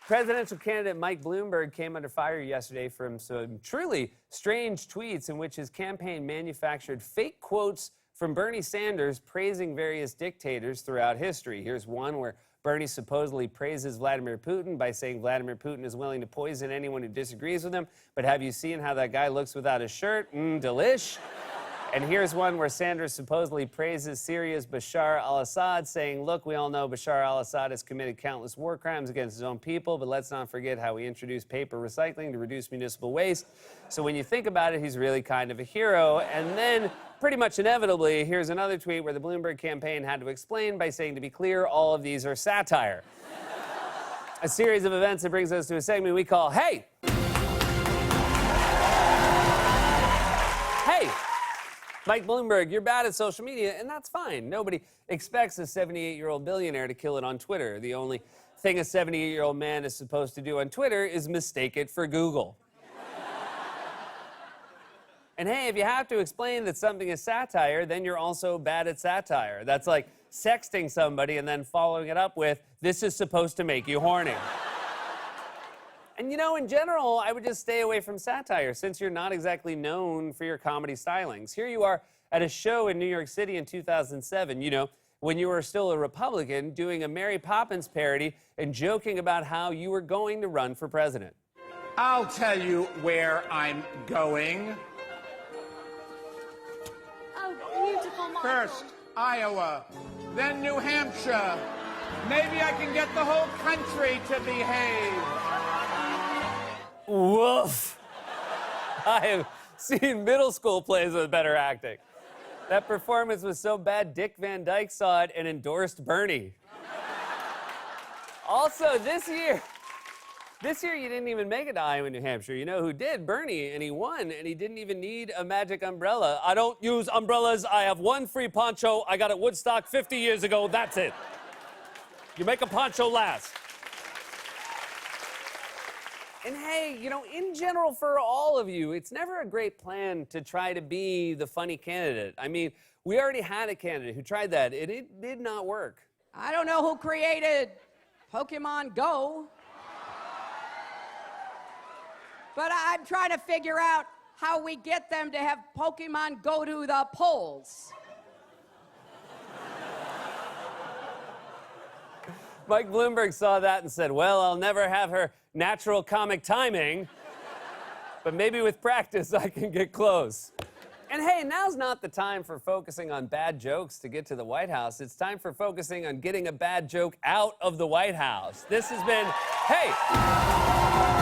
Presidential candidate Mike Bloomberg came under fire yesterday from some truly strange tweets in which his campaign manufactured fake quotes from Bernie Sanders praising various dictators throughout history. Here's one where Bernie supposedly praises Vladimir Putin by saying Vladimir Putin is willing to poison anyone who disagrees with him. But have you seen how that guy looks without a shirt? Delish. And here's one where Sanders supposedly praises Syria's Bashar al-Assad, saying, look, we all know Bashar al-Assad has committed countless war crimes against his own people, but let's not forget how he introduced paper recycling to reduce municipal waste. So when you think about it, he's really kind of a hero. And then, pretty much inevitably, here's another tweet where the Bloomberg campaign had to explain by saying, to be clear, all of these are satire. A series of events that brings us to a segment we call, Hey! Hey! Mike Bloomberg, you're bad at social media, and that's fine. Nobody expects a 78-year-old billionaire to kill it on Twitter. The only thing a 78-year-old man is supposed to do on Twitter is mistake it for Google. And hey, if you have to explain that something is satire, then you're also bad at satire. That's like sexting somebody and then following it up with, this is supposed to make you horny. And you know, in general, I would just stay away from satire since you're not exactly known for your comedy stylings. Here you are at a show in New York City in 2007, you know, when you were still a Republican, doing a Mary Poppins parody and joking about how you were going to run for president. I'll tell you where I'm going. Oh, beautiful, Michael. First, Iowa, then New Hampshire. Maybe I can get the whole country to behave. Woof. I have seen middle school plays with better acting. That performance was so bad, Dick Van Dyke saw it and endorsed Bernie. Also, this year you didn't even make it to Iowa and New Hampshire. You know who did? Bernie, and he won, and he didn't even need a magic umbrella. I don't use umbrellas. I have one free poncho. I got it at Woodstock 50 years ago. That's it. You make a poncho last. And hey, you know, in general, for all of you, it's never a great plan to try to be the funny candidate. I mean, we already had a candidate who tried that, and it did not work. I don't know who created Pokemon Go, but I'm trying to figure out how we get them to have Pokemon go to the polls. Mike Bloomberg saw that and said, well, I'll never have her natural comic timing, but maybe with practice I can get close. And hey, now's not the time for focusing on bad jokes to get to the White House. It's time for focusing on getting a bad joke out of the White House. This has been, Hey!